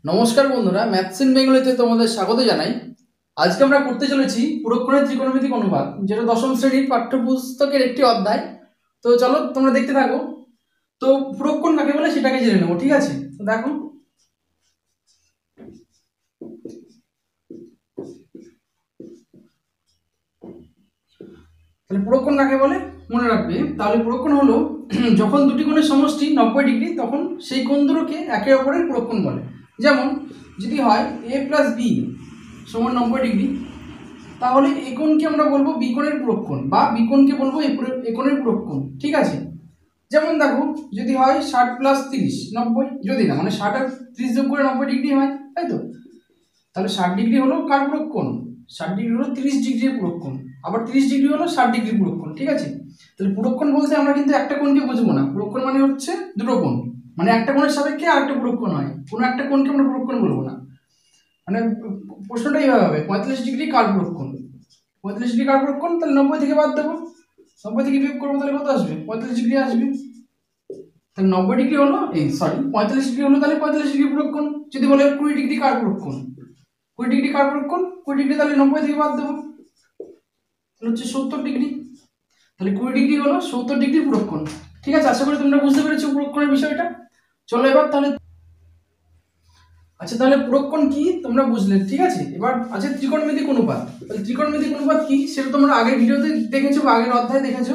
নমস্কার বন্ধুরা, maths in বেঙ্গলিতে তোমাদের স্বাগত জানাই। আজকে আমরা করতে চলেছি পুরক্ষণের ত্রিকোণমিতিক অনুপাত, যেটা দশম শ্রেণীর পাঠ্যপুস্তকের একটি অধ্যায়। তো চলো তোমরা দেখতে থাকো। তো পুরক্ষণ কাকে বলে সেটাকে জেনে নেবো, ঠিক আছে? তো দেখো, তাহলে পুরক্ষণ কাকে বলে মনে রাখবে। তাহলে পুরক্ষণ হলো যখন দুটি কোণের সমষ্টি 90 ডিগ্রি, তখন সেই কোণ দুটোকে একে অপরের পুরক্ষণ বলে। যেমন যদি হয় a প্লাস বি সমান 90 ডিগ্রি, তাহলে এ কোণকে আমরা বলবো বি কোণের পুরক্ষণ, বা বি কোণকে বলবো এ কোণের পুরক্ষণ, ঠিক আছে? যেমন দেখো, যদি হয় 60 প্লাস 30 90, যদি না মানে 60 আর 30 যোগ করে 90 ডিগ্রি হয়, তাই তো? তাহলে 60 ডিগ্রি হলো কার পুরক্ষণ? 60 ডিগ্রি হলো 30 ডিগ্রির পুরক্ষণ, আবার 30 ডিগ্রি হলো 60 ডিগ্রির পুরক্ষণ, ঠিক আছে? তাহলে পুরক্ষণ বলতে আমরা কিন্তু একটা কোণকে বুঝবো না। পুরক্ষণ মানে হচ্ছে দুটো কোণ, মানে একটা কোণের সাপেক্ষে আরেকটা পুরক্ষণ হয়। কোনো একটা কোণকে আমরা পুরক্ষণ বলবো না। মানে প্রশ্নটা এইভাবে হবে, 45 ডিগ্রি কার পুরক্ষণ? 45 ডিগ্রি কার পুরক্ষণ? তাহলে 90 থেকে বাদ দেবো, 90 থেকে বিয়োগ করবো, তাহলে কত আসবে? 45 ডিগ্রি আসবে। তাহলে 90 ডিগ্রি হলো, এই সরি 45 ডিগ্রি হলো তাহলে 45 ডিগ্রি পুরক্ষণ। যদি বলে 20 ডিগ্রি কার পুরক্ষণ? 20 ডিগ্রি কার পুরক্ষণ? 20 ডিগ্রি, তাহলে 90 থেকে বাদ দেবো, তাহলে হচ্ছে 70 ডিগ্রি। তাহলে 20 ডিগ্রি হলো 70 ডিগ্রি পুরক্ষণ, ঠিক আছে? আশা করি তোমরা বুঝতে পেরেছো পুরক্ষণের বিষয়টা। চলো এবার তাহলে, আচ্ছা তাহলে পুরক্ষণ কি তোমরা বুঝলে, ঠিক আছে? এবার আছে ত্রিকোণমিতিক অনুপাত। তাহলে ত্রিকোণমিতিক অনুপাত কি সেটা তোমরা আগের ভিডিওতে দেখেছো বা আগের অধ্যায়ে দেখেছো।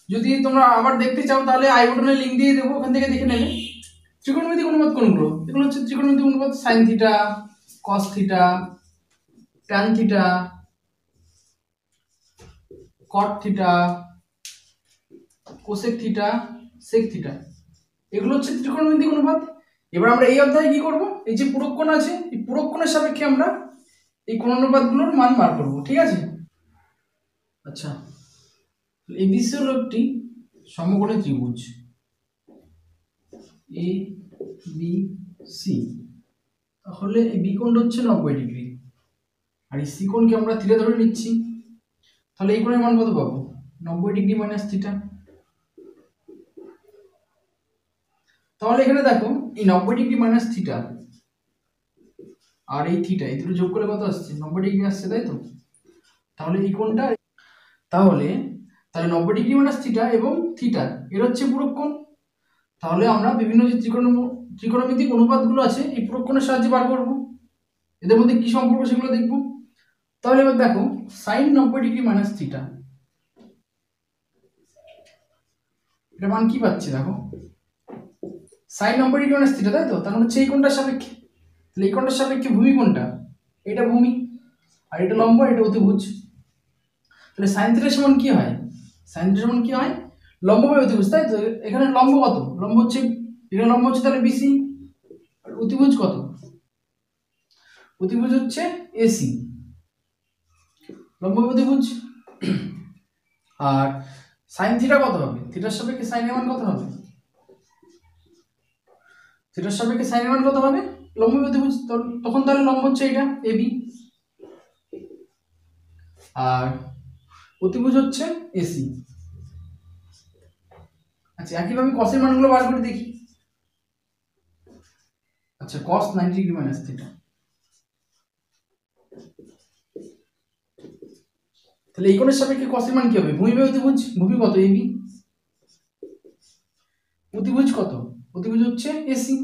যদি তোমরা আবার দেখতে চাও তাহলে আই বাটনে লিংক দিয়ে দেবো, ওখান থেকে দেখে নেবে। ত্রিকোণমিতিক অনুপাত কোনগুলো? এগুলো হচ্ছে ত্রিকোণমিতিক অনুপাত: sine theta, cos theta, tan theta, cot theta, cosec theta, sec theta. এগুলো হচ্ছে ত্রিকোণমিতিক অনুপাত। এবার আমরা এই অধ্যায়ে কি করব? এই যে পুরক্ষণ আছে, এই পুরক্ষণের সাপেক্ষে আমরা এই কোণ অনুপাতগুলোর মান বার করব, ঠিক আছে? আচ্ছা, এবিসি হলো একটি সমকোণী ত্রিভুজ এ বি সি। তাহলে এই বি কোণটা হচ্ছে 90 ডিগ্রি, আর এই সি কোণকে আমরা থিটা ধরে নিচ্ছি। তাহলে এই কোণের মান কত পাবো? 90 ডিগ্রি মাইনাস থিটা। তাহলে এখানে দেখো, এই 90 ডিগ্রি মাইনাস থিটা আর এই থিটা, এই দুটো যোগ করলে কত আসছে? 90 ডিগ্রি আসছে, তাই তো? তাহলে এই কোণটা, তাহলে তাহলে 90 ডিগ্রি মাইনাস থিটা এবং থিটা এর হচ্ছে পুরক্ষণ। তাহলে আমরা বিভিন্ন যে ত্রিকোণমিতিক অনুপাতগুলো আছে এই পুরক্ষণের সাহায্যে বার করব। এদের মধ্যে কি সম্পর্ক সেগুলো দেখব। তাহলে এবার দেখো, সাইন 90 ডিগ্রি মাইনাস থিটা, এটা মান কি পাচ্ছি? দেখো, সাইন 90 ডিগ্রি মাইনাস থিটা, তাই তো? তার মানে হচ্ছে এই কোণটার সাপেক্ষে। তাহলে এই কোণটার সাপেক্ষে ভূমি কোণটা? এটা ভূমি, আর এটা লম্ব, এটা অতিভুজ। তাহলে সাইন থিটা সমান কি হয়? সাইন থিটা সমান কি হয়? লম্ব বাই অতিভুজ, তাই তো? এখানে লম্ব কত? লম্ব হচ্ছে, এখানে লম্ব হচ্ছে তাহলে বিসি, আর অতিভুজ কত? অতিভুজ হচ্ছে এসি। লম্ব অতিভুজ। আর সাইন থিটা কত হবে? থিটার সাপেক্ষে সাইন এর মান কত হবে? থিটার সাপেক্ষে সাইন এর মান কত হবে? লম্ব অতিভুজ, তখন তাহলে লম্ব হচ্ছে এটা এবি, আর অতিভুজ হচ্ছে এসি। আচ্ছা, একইভাবে কসের মানগুলো বার করে দেখি। আচ্ছা, cos 90 ডিগ্রি মাইনাস থিটা, তাহলে এই কোণের সাপেক্ষে কসের মান কি হবে? ভূমি বাই অতিভুজ। ভূমি কত? এবি। অতিভুজ কত? অতিভুজ হচ্ছে এসি,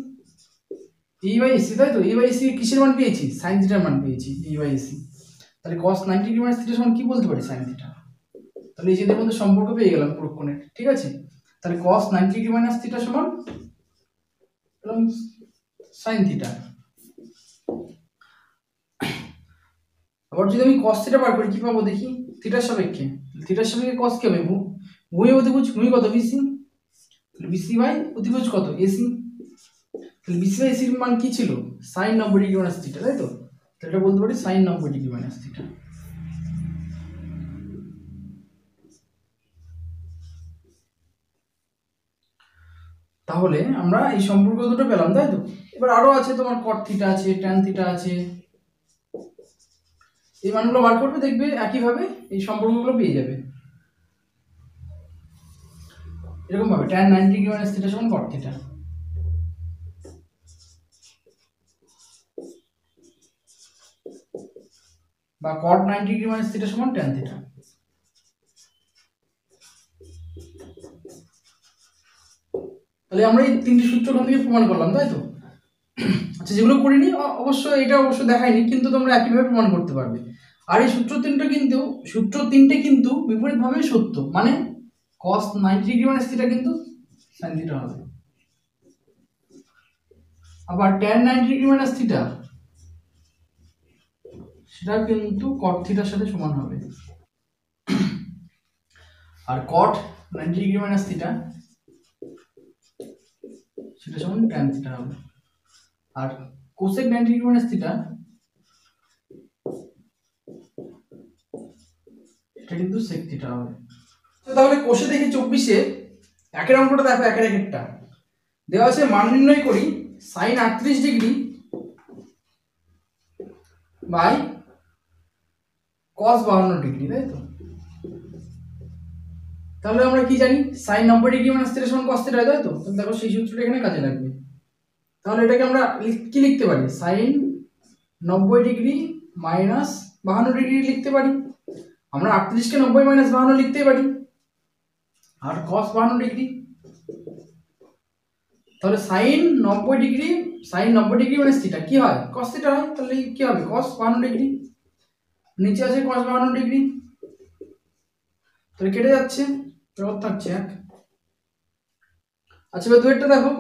এই বাই এসি, তাই তো? এই বাই এসি কিসের মান পেয়েছি? সাইন থিটার মান পেয়েছি, এই বাই এসি। তাহলে cos 90 ডিগ্রি মাইনাস থিটা সমান কি বলতে পারি? Sine theta. তাহলে এই যে এদের মধ্যে সম্পর্ক পেয়ে গেলাম পুরক্ষণের, ঠিক আছে? তাহলে cos 90 ডিগ্রি মাইনাস থিটা সমান সাইন থিটা। আবার যদি আমি cos থিটা বার করি কি পাবো দেখি? থিটার সাপেক্ষে, থিটার সাপেক্ষে cos কি হবে? ভূমি অতিভুজ। ভূমি কত? বিসি। তাহলে বিসি বাই অতিভুজ কত? এসি। তাহলে বিসি বাই এসির মান কি ছিল? সাইন 90 ডিগ্রি মাইনাস থিটা, তাই তো? তাহলে এটা বলতে পারি সাইন 90 ডিগ্রি মাইনাস থিটা। তাহলে আমরা এই সম্পর্ক দুটো পেলাম, তাই তো? এবার আরো আছে, তোমার কট থিটা আছে, ট্যান থিটা আছে। এই মানগুলো বার করবে, দেখবে একইভাবে এই সম্পর্কগুলো পেয়ে যাবে। এরকম ভাবে tan 90 ডিগ্রি মাইনাস থিটা সমান কট থিটা। বা cot 90 ডিগ্রি মাইনাস থিটা সমান tan থিটা। তাহলে আমরা এই তিনটি সূত্র ওখান থেকে প্রমাণ করলাম, তাই তো? আচ্ছা, যেগুলো করিনি এটা অবশ্য দেখাইনি, কিন্তু তোমরা একইভাবে প্রমাণ করতে পারবে। আর এই সূত্র তিনটে কিন্তু বিপরীতভাবে সত্য, মানে cos 90 ডিগ্রি মাইনাস থিটা কিন্তু sin থিটা হবে, আবার tan 90 ডিগ্রি মাইনাস থিটা সেটা কিন্তু cot থিটার সাথে সমান হবে, আর cot 90 ডিগ্রি মাইনাস থিটা সেটা সমান tan থিটা হবে, আর cosec 90 ডিগ্রি মাইনাস থিটা এটা কিন্তু sec থিটা হবে। তো তাহলে কোষে দেখি 24-এ একের অঙ্কটা দেখো, একের একটা দেওয়া আছে, মান নির্ণয় করি sin 38 degree by cos 52 degree, তাই তো? তাহলে আমরা কি জানি, sin 90 ডিগ্রি মাইনাস থিটা সমান cos থিটা, তাই তো? তাহলে দেখো সেই সূত্রটা এখানে কাজে লাগবে। তাহলে এটাকে আমরা কি লিখতে পারি, sin 90 ডিগ্রি মাইনাস 52 ডিগ্রি লিখতে পারি। আমরা 38 কে 90 মাইনাস 52 লিখতে পারি, আর cos 52 ডিগ্রি। তাহলে sin 90 ডিগ্রি মাইনাস থিটা কি হয়, cos থিটা হয়। তাহলে কি হবে, cos 52 ডিগ্রি, নিচে আছে cos 52 ডিগ্রি, তাহলে কেটে যাচ্ছে, এবার থাকছে 1। আচ্ছা, এবার দুইটা দেখো,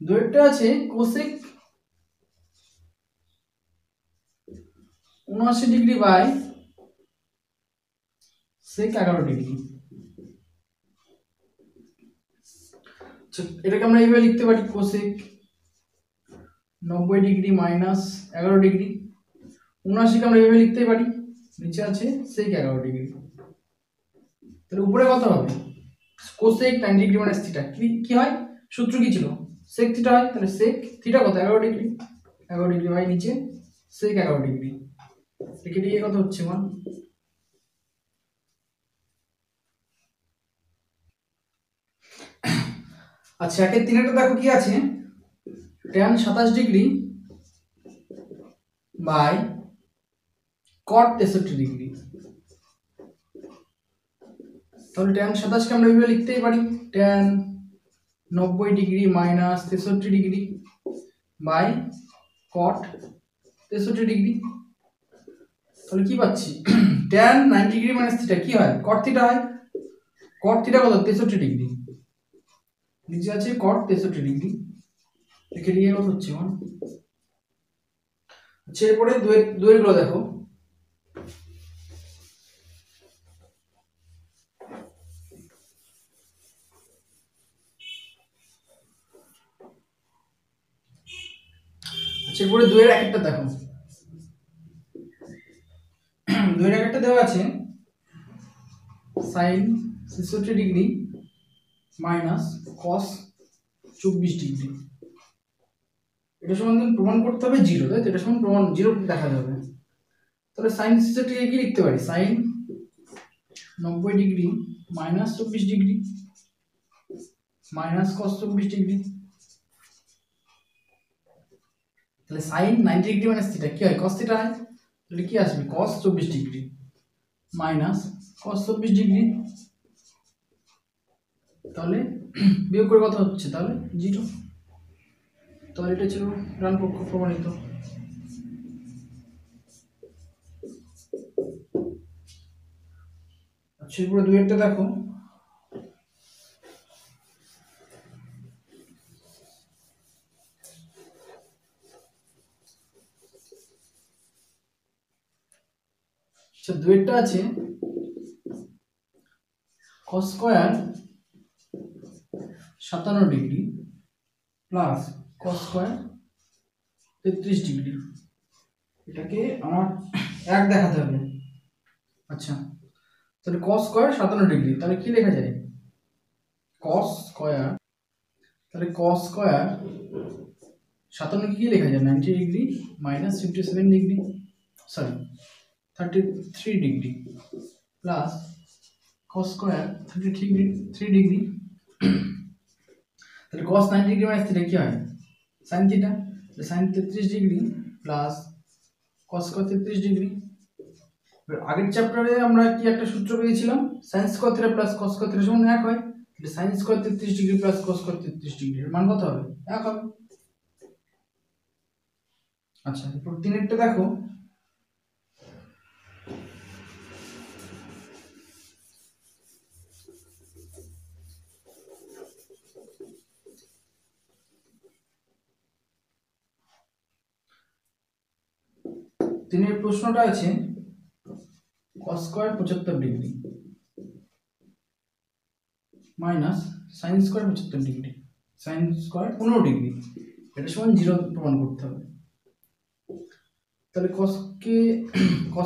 দুইটা আছে cosec 79 degree by sec 11 degree. এটাকে আমরা এইভাবে লিখতে পারি, cosec 90 ডিগ্রি মাইনাস 11 ডিগ্রি, 79 কে আমরা এইভাবে লিখতে পারি, নিচে আছে sec 11 ডিগ্রি। তাহলে উপরে কত হবে, cosec 90 ডিগ্রি মাইনাস থিটা কি হয়, সূত্র কি ছিল, sec থিটা হয়। তাহলে sec থিটা কত, 11 ডিগ্রি, 11 ডিগ্রি বাই নিচে sec 11 ডিগ্রি, কেটে গিয়ে কত হচ্ছে 1। আচ্ছা, একের তিনেরটা দেখো কি আছে, tan 27 degree by cot 63 degree. তাহলে tan 27 কে আমরা এইভাবে লিখতেই পারি, tan 90 degree minus 63 degree by cot 63 degree. তাহলে কি পাচ্ছি, tan 90 ডিগ্রি মাইনাস থিটা কি হয়, cot থিটা হয়। cot থিটা কত, 63 ডিগ্রি, নিচে আছে cot 63 ডিগ্রি, লিখে দিয়ে কত হচ্ছে 1। আচ্ছা, এরপরে দুয়ের গুলো দেখো, আচ্ছা এরপরে দুয়ের এক একটা দেখো, দুয়ের এক একটা দেওয়া আছে sin 66 degree minus cos 24 degree. এটা সমান প্রমাণ করতে হবে 0, তাই তো? এটা সমান প্রমাণ 0 দেখাতে হবে। তাহলে sin 66 কে কি লিখতে পারি, sin 90 degree minus 24 degree minus cos 24 degree. তাহলে sin 90 ডিগ্রি মাইনাস থিটা কি হয়, cos থিটা হয়। তাহলে কি আসবে, cos 24 degree minus cos 24 degree, তাহলে বিয়োগ করে কত হচ্ছে, তাহলে 0। তাহলে এটা ছিল ডান পক্ষ প্রমাণিত। আচ্ছা, এরপরে দুইটা দেখো, আচ্ছা দুইটা আছে cos square 57 degree plus cos square 33 degree. এটাকে আমার এক দেখাতে হবে। আচ্ছা, তাহলে cos স্কয়ার 57 ডিগ্রি, তাহলে কি লেখা যায়, cos স্কয়ার, তাহলে cos স্কয়ার 57 কি লেখা যায়, 90 degree minus 57 degree, sorry 33 degree plus cos square 33 degree. তাহলে cos 90 ডিগ্রি মাইনাস থিটা কি হয়, sin theta. sin 33 degree plus cos square 33 degree. এবার আগের চ্যাপ্টারে আমরা কি একটা সূত্র পেয়েছিলাম, sine square theta plus cos square theta সমান 1 হয়। তাহলে sine square 33 degree plus cos square 33 degree এর মান কত হবে? 1 হবে। আচ্ছা, এরপর 3 দেখো। তিনের প্রশ্নটা আছে কস square 75 degree minus sine square 75 degree, sine square 15 degree, এটা সমান 0 প্রমাণ করতে হবে। তাহলে কস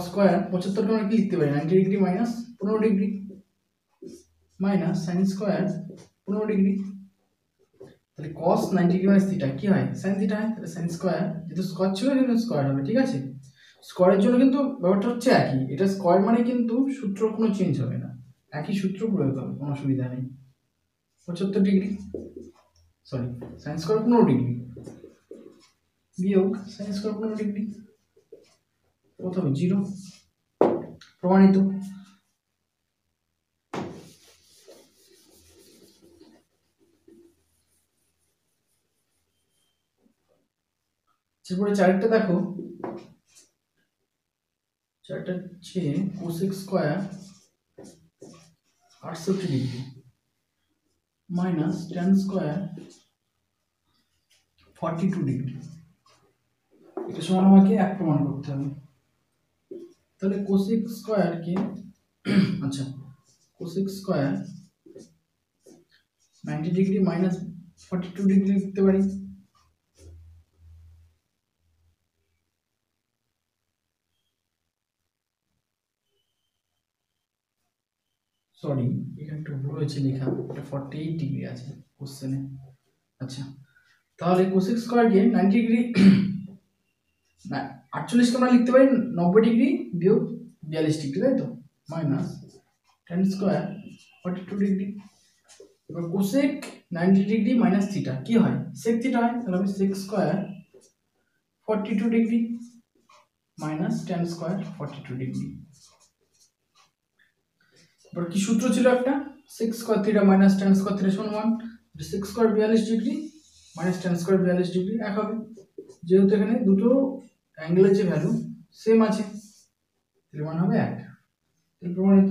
স্কয়ার 75 কে আমরা কি লিখতে পারি? 90 degree minus 15 degree minus sine square 15 degree. তাহলে cos 90 ডিগ্রি মাইনাস থিটা কি হয়? sin থিটা হয়। তাহলে sin স্কয়ার, যেহেতু স্কয়ার ছিল কিন্তু স্কয়ার হবে, ঠিক আছে? স্কয়ারের জন্য কিন্তু ব্যাপারটা হচ্ছে একই, এটা স্কয়ার মানে কিন্তু সূত্র কোনো চেঞ্জ হবে না, একই সূত্র প্রয়োগ হবে, কোনো অসুবিধা নেই। 75 degree sorry sin square 15 degree বিয়োগ sin স্কয়ার 15 ডিগ্রি কত হবে? 0। প্রমাণিত। এরপরে 4টা দেখো। 4টা হচ্ছে cosec square 68 degree minus tan square 42 degree, এটা সমান আমাকে 1 প্রমাণ করতে হবে। তাহলে কোসেক স্কয়ারকে আচ্ছা cosec square 90 degree minus 42 degree লিখতে পারি। সরি, এখানে একটু ভুল হয়েছে লেখা, এটা 48 ডিগ্রি আছে কোশ্চেনে। আচ্ছা, তাহলে কোসেক স্কয়ারকে 90 ডিগ্রি না 48 কে আমরা লিখতে পারি 90 ডিগ্রি বিয়োগ 42 ডিগ্রি, তাই তো? Minus tan square 42 degree. এবার কোসেক 90 ডিগ্রি মাইনাস থিটা কি হয়? sec থিটা হয়। তাহলে আমি sec square 42 degree minus tan square 42 degree. এবার কি সূত্র ছিল একটা? sec square theta minus tan square theta সমান 1। sec square 42 degree minus tan square 42 degree 1 হবে। যেহেতু এখানে দুটো অ্যাঙ্গেলের যে ভ্যালু সেম আছে, তাহলে মান হবে 1। তাহলে প্রমাণিত।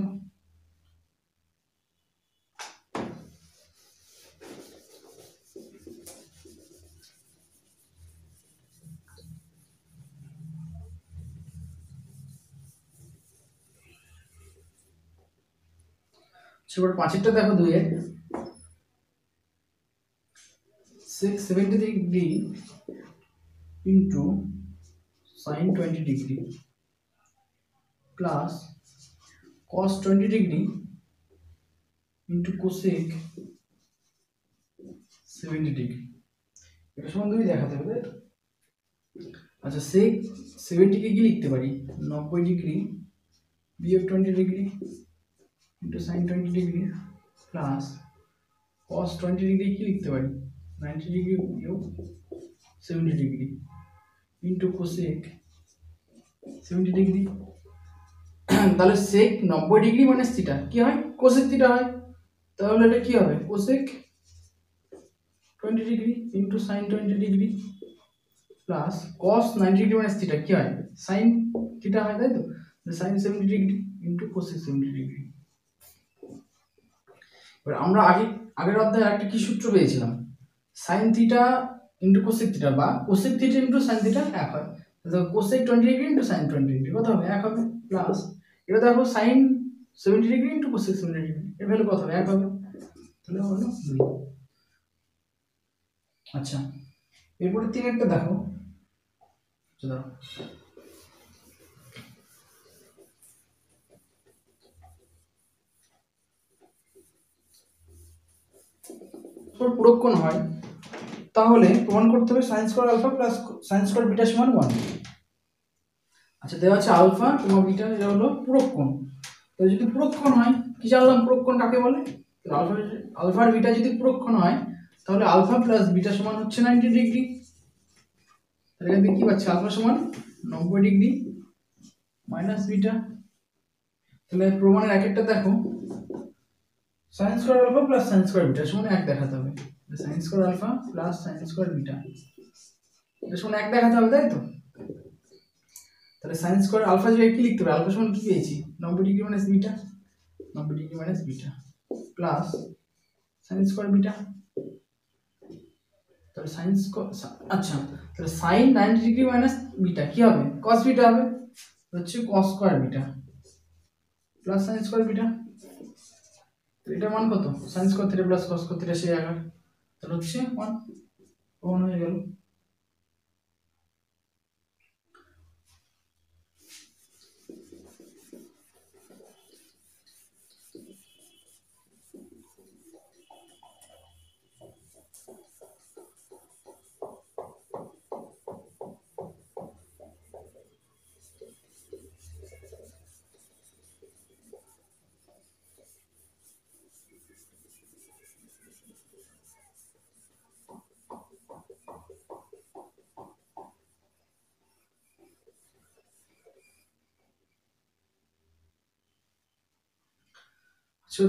সেবার 5টা দেখো 2 এর sec 70 degree into sin 20 degree plus cos 20 degree into cosec 70 degree, এটা সমান 2 দেখাতে হবে, তাই তো? আচ্ছা, sec 70 কে কি লিখতে পারি? 90 ডিগ্রি বিয়োগ 20 degree into sin 20 degree plus cos 20 degree কি লিখতে পারি? 90 ডিগ্রি বিয়োগ 70 ডিগ্রি ইনটু cosec 70 ডিগ্রি। তাহলে sec 90 ডিগ্রি মাইনাস থিটা কি হয়? cosec থিটা হয়। তাহলে এটা কি হবে? cosec 20 degree into sin 20 degree plus cos 90 degree minus theta কি হয়? sin থিটা হয়, তাই তো? sin 70 degree into cosec 70 degree. এবার আমরা আগের অধ্যায়ে একটা কি সূত্র পেয়েছিলাম? sin theta into cosec theta বা cosec theta into sin theta 1 হয়। তাহলে cosec 20 degree into sin 20 degree কত হবে? 1 হবে। প্লাস এবার দেখো sin 70 degree into cosec 70 degree এর ভ্যালু কত হবে? 1 হবে। তাহলে হলো 2। আচ্ছা, এরপরে 3 দেখো। চলো পুরোক্ষণ হয় তাহলে প্রমাণ করতে হবে sin square alpha plus sin square beta সমান 1। আচ্ছা, দেওয়া আছে আলফা এবং বিটা, এটা হলো পুরোক্ষণ। তাহলে যদি পুরোক্ষণ হয়, কি জানলাম পুরোক্ষণ কাকে বলে? আলফা আর বিটা যদি পুরোক্ষণ হয় তাহলে আলফা প্লাস বিটা সমান হচ্ছে 90 ডিগ্রি। তাহলে এখান থেকে কি পাচ্ছি? আলফা সমান 90 ডিগ্রি মাইনাস বিটা। তাহলে প্রমাণের এক একটা দেখো, sine square alpha plus sine square beta সমান 1 দেখাতে হবে। Sine square alpha plus sine square beta এটা সমান 1 দেখাতে হবে, তাই তো? তাহলে সাইন স্কয়ার আলফা যে কি লিখতে হবে, আলফা সমান কি পেয়েছি 90 degree minus beta, 90 degree minus beta plus sine square beta. তাহলে সাইন স্কয়ার, আচ্ছা তাহলে সাইন 90 ডিগ্রি মাইনাস বিটা কি হবে, cos বিটা হবে, হচ্ছে cos square beta plus sine square beta. তো এটার মান কত, sine square theta plus cos square theta সেই আকার, তাহলে হচ্ছে 1 প্রমাণ হয়ে গেল।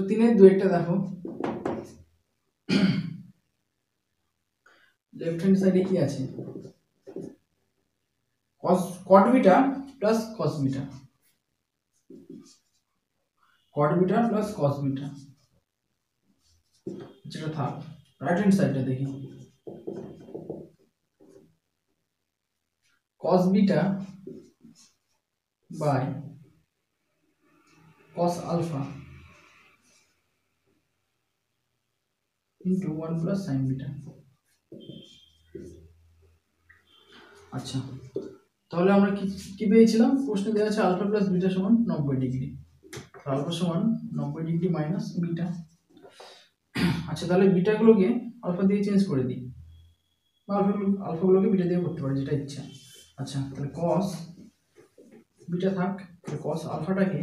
তিনের দুইটা দেখো, লেফট হ্যান্ড সাইডে কি আছে, cot beta plus cos beta, cot beta plus cos beta, যেটা থাক। রাইট হ্যান্ড সাইডটা দেখি, cos beta by cos alpha into 1 plus sin beta. আচ্ছা তাহলে আমরা কি পেয়েছিলাম, প্রশ্নে দেওয়া আছে আলফা প্লাস বিটা সমান 90 ডিগ্রি, আলফা সমান 90 ডিগ্রি মাইনাস বিটা। আচ্ছা তাহলে বিটাগুলোকে আলফা দিয়ে চেঞ্জ করে দিই, বা আলফাগুলোকে বিটা দিয়ে করতে পারি, যেটা ইচ্ছা। আচ্ছা তাহলে cos বিটা থাক, তাহলে cos আলফাটাকে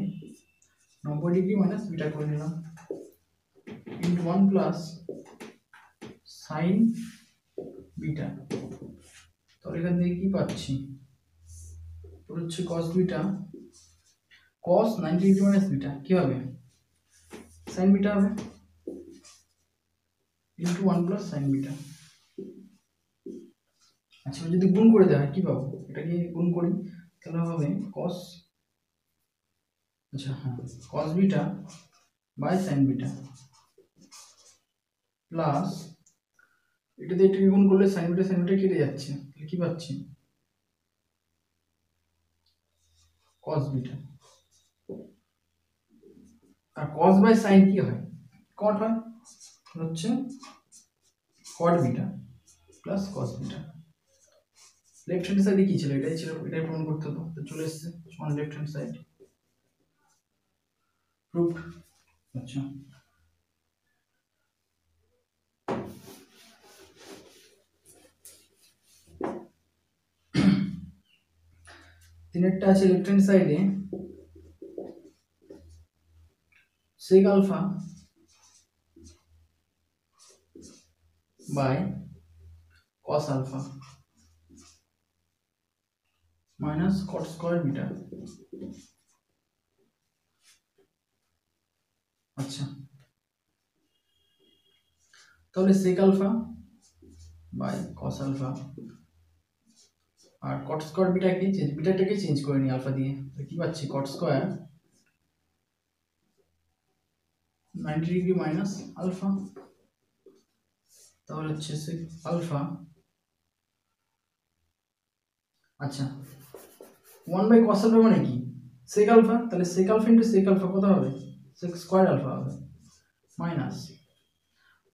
90 ডিগ্রি মাইনাস বিটা করে নিলাম ইন্টু 1 প্লাস সাইন বিটা। তাহলে এখান থেকে কি পাচ্ছি, হচ্ছে cos beta, cos 90 degree minus beta কি হবে, sin বিটা হবে ইন্টু 1 প্লাস sin বিটা। আচ্ছা যদি গুণ করে দেওয়া হয় কি পাবো, এটাকে গুণ করি তাহলে হবে cos, আচ্ছা হ্যাঁ cos beta by sin beta plus এটা দিয়ে এটাকে গুণ করলে sin বিটা কেটে যাচ্ছে, তাহলে কি পাচ্ছি cos বিটা। আর cos বাই sin কি হয়, cot হয়, হচ্ছে cot beta plus cos beta. Left hand সাইডে কি ছিল, এটাই ছিল, এটাই প্রমাণ করতে হতো, তো চলে এসেছে সমান লেফট হ্যান্ড সাইড প্রুফড। আচ্ছা তিনেরটা আছে লেফট হ্যান্ড সাইডে sec alpha by cos alpha minus cot square beta. আচ্ছা তাহলে sec alpha by cos alpha আর cot স্কয়ার বিটাটাকে চেঞ্জ করে নি আলফা দিয়ে, তো কি পাচ্ছি cot square 90 degree minus alpha, তাহলে হচ্ছে sec আলফা। আচ্ছা 1 বাই cos আলফা মানে কি, sec আলফা, তাহলে sec alpha into sec alpha কত হবে, sec স্কয়ার আলফা হবে minus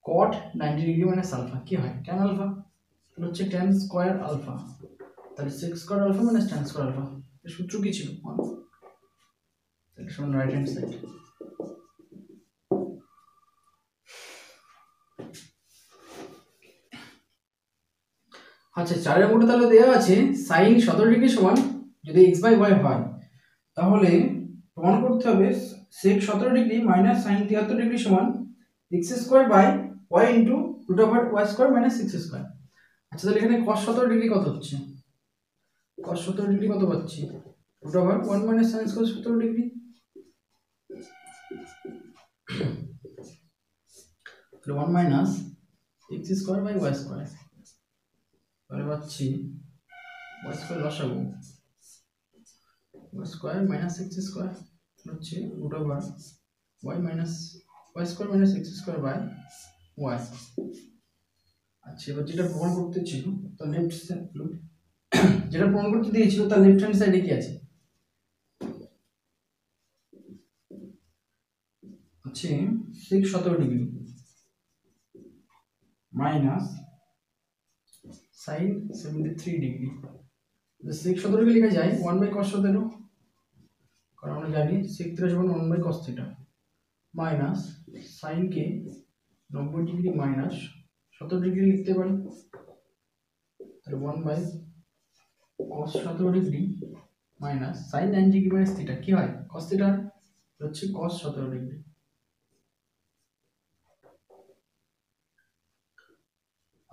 cot 90 degree minus alpha কি হয় tan আলফা, তাহলে হচ্ছে tan স্কয়ার আলফা, তাহলে sec square alpha minus tan square alpha. এর সূত্র কি ছিল, তাহলে সমান রাইট হ্যান্ড সাইড। আচ্ছা 4 এর মধ্যে তাহলে দেওয়া আছে sin 17 ডিগ্রি সমান যদি x বাই y হয়, তাহলে প্রমাণ করতে হবে sec 17 degree minus sin 73 degree সমান x square by y into root over y square minus 6 square. আচ্ছা তাহলে এখানে cos 17 ডিগ্রি কত হচ্ছে, cos 17 ডিগ্রি কত পাচ্ছি root over 1 minus sin cos 17 degree. তাহলে 1 minus x square by y square, তাহলে পাচ্ছি y স্কয়ার লসাগু y square minus x square হচ্ছে root over y minus y square minus x square by y। আচ্ছা, এবার যেটা প্রমাণ করতে ছিল তার লেফট সাইড, যেটা প্রমাণ করতে দিয়েছিল তার লেফট হ্যান্ড সাইডে কি আছে, আছে 6 17 degree minus sin 73 degree. 6 17 degree লেখা যায় 1 বাই cos 17, কারণ আমরা জানি sec θ সমান 1 বাই cos θ মাইনাস sin কে 90 ডিগ্রি মাইনাস 17 ডিগ্রি লিখতে পারি, তাহলে 1 by cos 17 degree minus sin 90 degree minus θ কি হয় cos θ হচ্ছে cos 17 ডিগ্রি।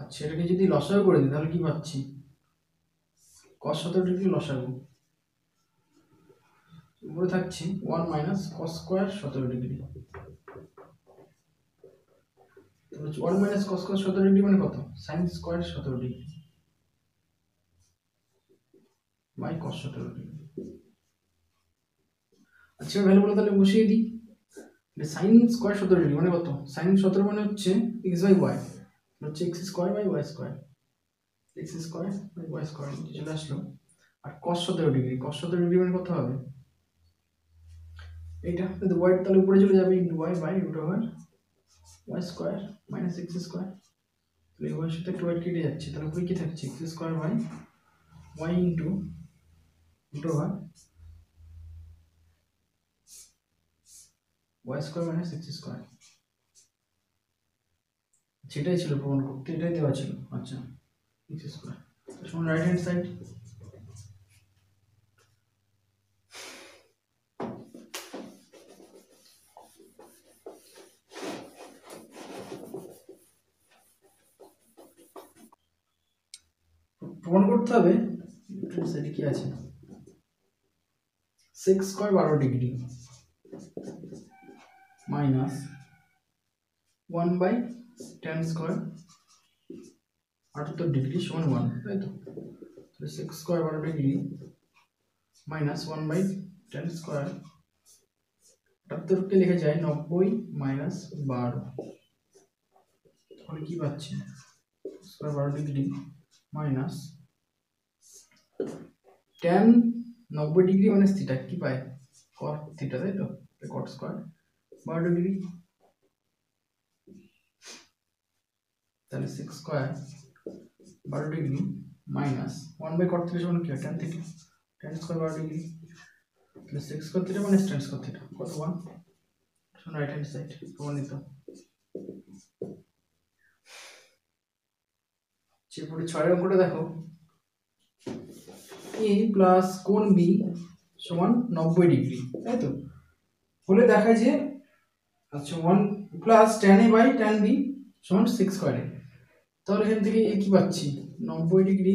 আচ্ছা, এটাকে যদি লসাগু করে দিই তাহলে কি পাচ্ছি cos 17 ডিগ্রি লসাগু উপরে থাকছে 1 মাইনাস cos স্কয়ার 17 ডিগ্রি, তাহলে 1 মাইনাস cos স্কয়ার 17 ডিগ্রি মানে কত sin square 17 degree by cos 17 degree. আচ্ছা, ভ্যালুগুলো তাহলে বসিয়ে দিই, sin স্কয়ার 17 ডিগ্রি মানে কত sin 17 মানে হচ্ছে x বাই y, হচ্ছে x square by y square, x square by y square চলে আসলো। আর cos 17 ডিগ্রি, cos 17 ডিগ্রি মানে কত হবে এইটা, কিন্তু y তাহলে উপরে চলে যাবে into y by root over y square minus x square, তাহলে y সাথে একটু y কেটে যাচ্ছে, তাহলে উপরে কি থাকছে x square by y into root over y square minus x square. সেটাই ছিল প্রমাণ করতে, এটাই দেওয়া ছিল। আচ্ছা, x স্কয়ার সমান রাইট হ্যান্ড সাইড, প্রমাণ করতে হবে লেফট হ্যান্ড সাইডে কি আছে, sec square 12 degree minus 1 by tan square 78 degree সমান 1, তাই তো? তাহলে sec square 12 degree minus 1 by tan square 78 কে লেখা যায় 90 মাইনাস 12, তাহলে কি পাচ্ছি square 12 degree minus tan 90 degree minus theta কি পায় cot থিটা, তাই তো? cot স্কয়ার 12 ডিগ্রি, তাহলে 6 square 12 degree minus 1 by cot theta সমান কি tan theta, tan square 12 degree, তাহলে 6 cot theta minus tan square theta কত 1, সমান রাইট হ্যান্ড সাইড প্রমাণিত। এরপরে 6 অঙ্কটা দেখো, a প্লাস কোণ b সমান 90 ডিগ্রি, তাই তো? হলে দেখায় যে আচ্ছা 1 plus tan a by tan b সমান 6 স্কয়ার a, তাহলে এখান থেকে a কি পাচ্ছি 90 ডিগ্রি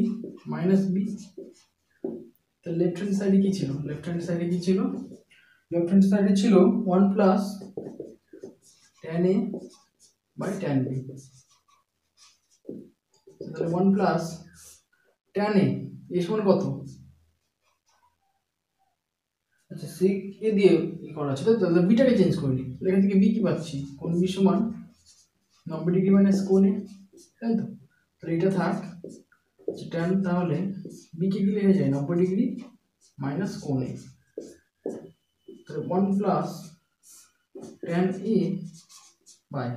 মাইনাস b, তাহলে লেফট হ্যান্ড সাইডে কি ছিল, লেফট হ্যান্ড সাইডে কি ছিল, লেফট হ্যান্ড সাইডে ছিল 1 plus tan a by tan b, তাহলে 1 প্লাস tan a এর সমান কত, আচ্ছা sec a দিয়ে ই করা আছে, তাহলে বিটাকে চেঞ্জ করে নিই, তাহলে এখান থেকে b কি পাচ্ছি কোণ b সমান 90 ডিগ্রি মাইনাস কোণ a, তাই তো? তাহলে এটা থাক tan, তাহলে b কে কি লেখা যায় 90 ডিগ্রি মাইনাস কোণ a, তাহলে 1 plus tan a by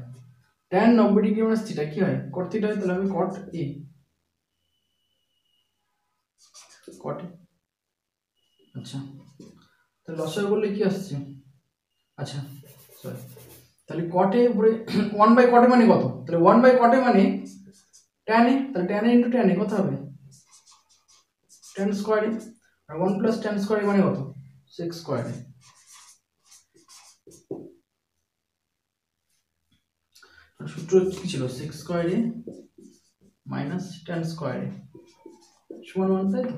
tan 90 degree minus theta কি হয় cot থিটা হয়, তাহলে আমি cot a, cot a। আচ্ছা, তাহলে লসাগু করলে কি আসছে, আচ্ছা সরি, তাহলে cot a উপরে 1 বাই cot a মানে কত, তাহলে 1 বাই cot a মানে tan a, তাহলে tan a into tan a কত হবে tan স্কয়ার a, আর 1 প্লাস tan স্কয়ার a মানে কত 6 স্কয়ার a। সূত্র কি ছিল 6 square a minus tan square a সমান 1, তাই তো?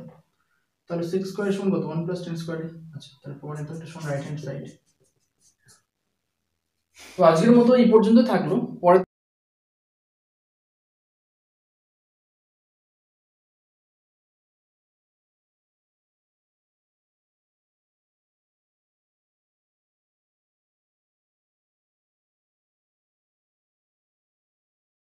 তাহলে 6 স্কয়ার সমান কত 1 + 10 স্কয়ার। আচ্ছা তাহলে প্রমাণিত একটা সমান রাইট হ্যান্ড সাইড। তো আজকের মতো এই পর্যন্ত থাকলো, পরে